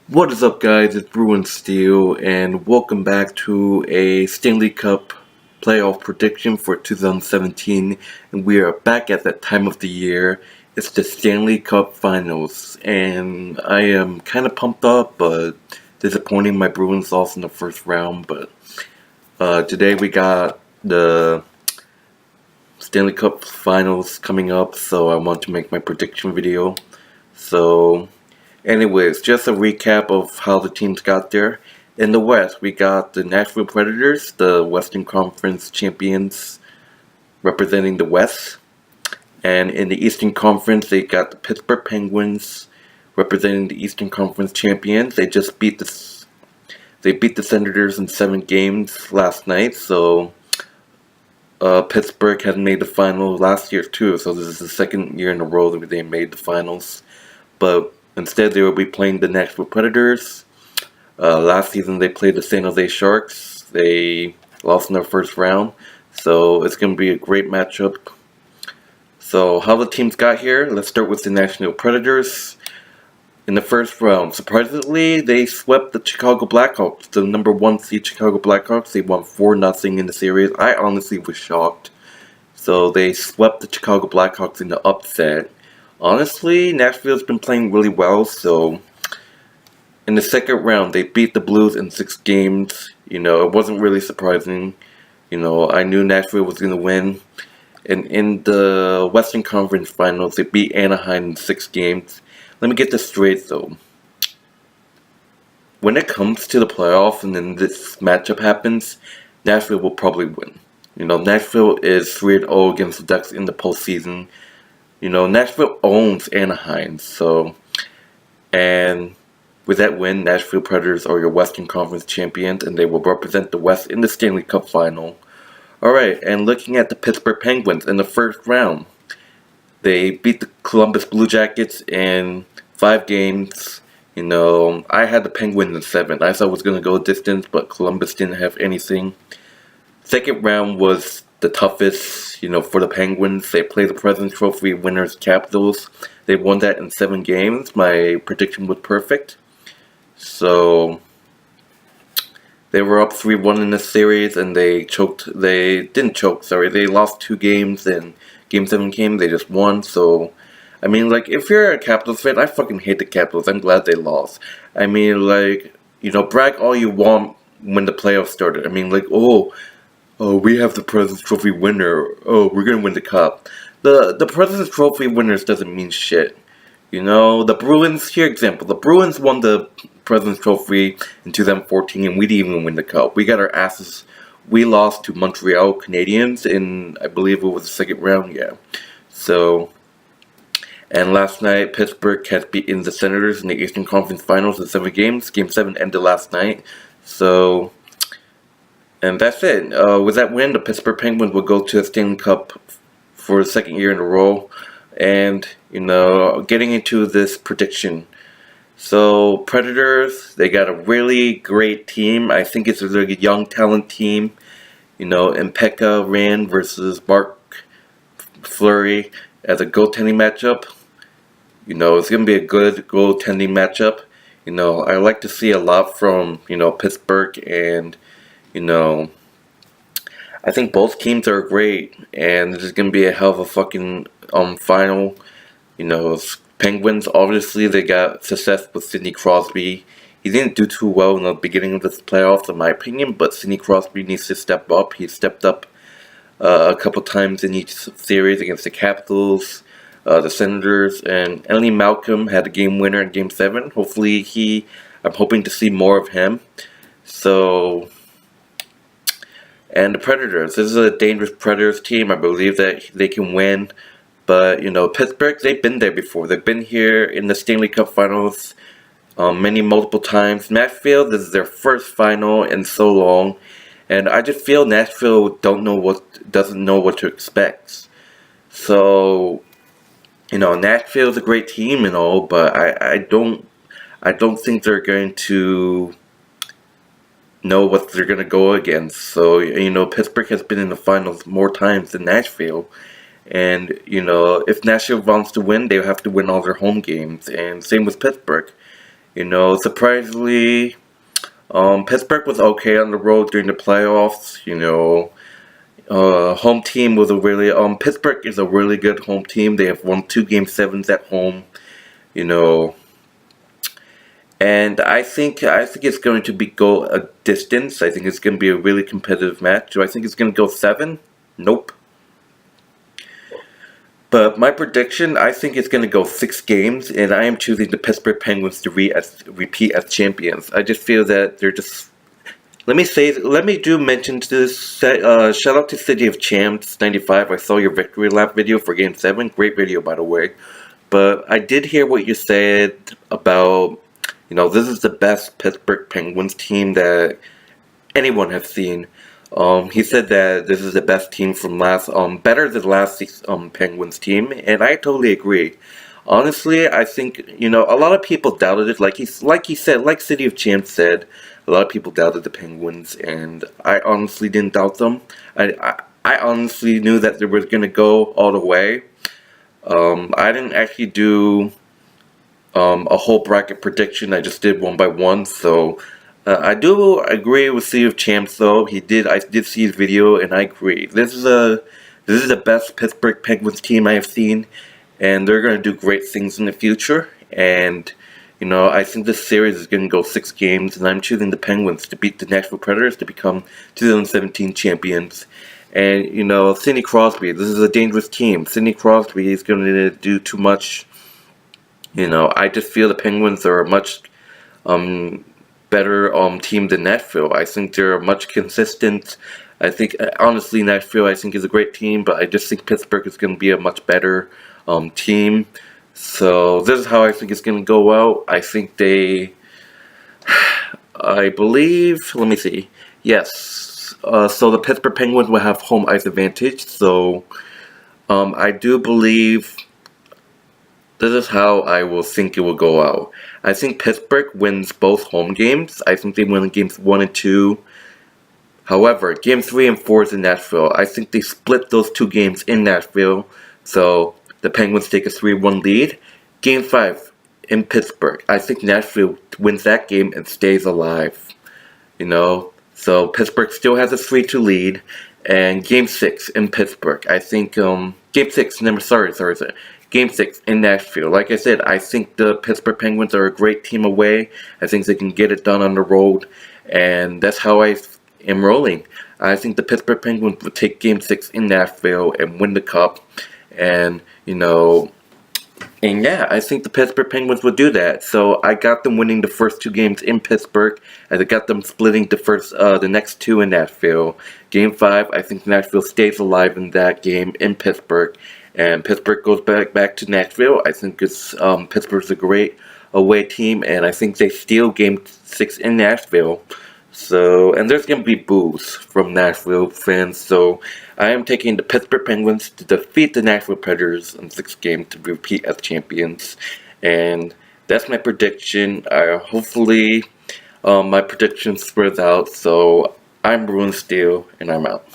What is up, guys? It's Bruin Steel, and welcome back to a Stanley Cup playoff prediction for 2017. And we are back at that time of the year. It's the Stanley Cup Finals, and I am kind of pumped up, but disappointing. My Bruins lost in the first round, but today we got the Stanley Cup Finals coming up, so I want to make my prediction video. So anyways, just a recap of how the teams got there. In the West, we got the Nashville Predators, the Western Conference champions, representing the West. And in the Eastern Conference, they got the Pittsburgh Penguins, representing the Eastern Conference champions. They beat the Senators in 7 games last night. So Pittsburgh had made the final last year too. So this is the second year in a row that they made the finals. But instead, they will be playing the Nashville Predators. Last season, they played the San Jose Sharks. They lost in their first round, so it's going to be a great matchup. So, how the teams got here? Let's start with the Nashville Predators. In the first round, surprisingly, they swept the Chicago Blackhawks, the number 1 seed Chicago Blackhawks. They won 4-0 in the series. I honestly was shocked. So, they swept the Chicago Blackhawks in the upset. Honestly, Nashville's been playing really well, so in the second round, they beat the Blues in 6 games. It wasn't really surprising. I knew Nashville was going to win. And in the Western Conference Finals, they beat Anaheim in 6 games. Let me get this straight, though. When it comes to the playoffs and then this matchup happens, Nashville will probably win. Nashville is 3-0 against the Ducks in the postseason. Nashville owns Anaheim, and with that win, Nashville Predators are your Western Conference champions, and they will represent the West in the Stanley Cup Final. Alright, and looking at the Pittsburgh Penguins in the first round, they beat the Columbus Blue Jackets in 5 games. I had the Penguins in 7. I thought it was going to go a distance, but Columbus didn't have anything. Second round was the toughest, for the Penguins. They played the President's Trophy winners Capitals. They won that in 7 games. My prediction was perfect. So they were up 3-1 in this series, and they didn't choke, sorry. They lost 2 games, and Game 7 came, they just won. So, if you're a Capitals fan, I fucking hate the Capitals. I'm glad they lost. Brag all you want when the playoffs started. Oh, we have the President's Trophy winner. Oh, we're gonna win the cup. The President's Trophy winners doesn't mean shit. The Bruins, here example, the Bruins won the President's Trophy in 2014 and we didn't even win the cup. We got our asses, we lost to Montreal Canadiens in, I believe it was the second round, yeah. So, and last night, Pittsburgh had beaten the Senators in the Eastern Conference Finals in 7 games. Game 7 ended last night. So, and that's it. With that win, the Pittsburgh Penguins will go to the Stanley Cup for the second year in a row. And, getting into this prediction. So, Predators, they got a really great team. I think it's a really young, talent team. Pekka Ran versus Mark Fleury as a goaltending matchup. It's going to be a good goaltending matchup. I like to see a lot from, Pittsburgh, and, I think both teams are great, and this is going to be a hell of a fucking final. Penguins, obviously, they got success with Sidney Crosby. He didn't do too well in the beginning of this playoffs, in my opinion, but Sidney Crosby needs to step up. He stepped up a couple times in each series against the Capitals, the Senators, and Ellie Malcolm had a game winner in Game 7. Hopefully I'm hoping to see more of him. So, and the Predators, this is a dangerous Predators team. I believe that they can win. But, Pittsburgh, they've been there before. They've been here in the Stanley Cup Finals multiple times. Nashville, this is their first final in so long. And I just feel Nashville doesn't know what to expect. So, Nashville's a great team and all, but I don't think they're going to know what they're going to go against. So, Pittsburgh has been in the finals more times than Nashville. And, if Nashville wants to win, they'll have to win all their home games. And same with Pittsburgh. Surprisingly, Pittsburgh was okay on the road during the playoffs. Home team was a really Pittsburgh is a really good home team. They have won 2 Game 7s at home. You know, and I think it's going to be go a distance. I think it's going to be a really competitive match. Do I think it's going to go 7? Nope. But my prediction, I think it's going to go 6 games, and I am choosing the Pittsburgh Penguins to repeat as champions. I just feel that they're just. Let me do mention this. Shout out to City of Champs 95. I saw your victory lap video for Game 7. Great video, by the way. But I did hear what you said about, this is the best Pittsburgh Penguins team that anyone has seen. He said that this is the best team from better than last Penguins team, and I totally agree. Honestly, I think a lot of people doubted it. Like he said, like City of Champs said, a lot of people doubted the Penguins, and I honestly didn't doubt them. I honestly knew that they were gonna go all the way. I didn't actually do a whole bracket prediction. I just did one by one. So I do agree with Sea of Champs, though. I did see his video, and I agree. This is the best Pittsburgh Penguins team I have seen, and they're going to do great things in the future. And I think this series is going to go 6 games, and I'm choosing the Penguins to beat the Nashville Predators to become 2017 champions. And Sidney Crosby. This is a dangerous team. Sidney Crosby is going to do too much. I just feel the Penguins are a much better team than Nashville. I think they're much consistent. I think honestly Nashville I think is a great team, but I just think Pittsburgh is going to be a much better team. So this is how I think it's going to go out. I think I believe. Let me see. Yes. So the Pittsburgh Penguins will have home ice advantage. So I do believe. This is how I will think it will go out. I think Pittsburgh wins both home games. I think they win games 1 and 2. However, game 3 and 4 is in Nashville. I think they split those 2 games in Nashville. So the Penguins take a 3-1 lead. Game 5 in Pittsburgh. I think Nashville wins that game and stays alive. So Pittsburgh still has a 3-2 lead. And game 6 in Pittsburgh. I think game 6. Sorry. Game 6 in Nashville. Like I said, I think the Pittsburgh Penguins are a great team away. I think they can get it done on the road. And that's how I am rolling. I think the Pittsburgh Penguins will take Game 6 in Nashville and win the Cup. And, I think the Pittsburgh Penguins will do that. So I got them winning the first 2 games in Pittsburgh. And I got them splitting the next 2 in Nashville. Game 5, I think Nashville stays alive in that game in Pittsburgh. And Pittsburgh goes back to Nashville. I think Pittsburgh's a great away team, and I think they steal Game 6 in Nashville. So, and there's going to be boos from Nashville fans. So, I am taking the Pittsburgh Penguins to defeat the Nashville Predators in 6 games to repeat as champions. And that's my prediction. Hopefully, my prediction spreads out. So, I'm Bruin Steele, and I'm out.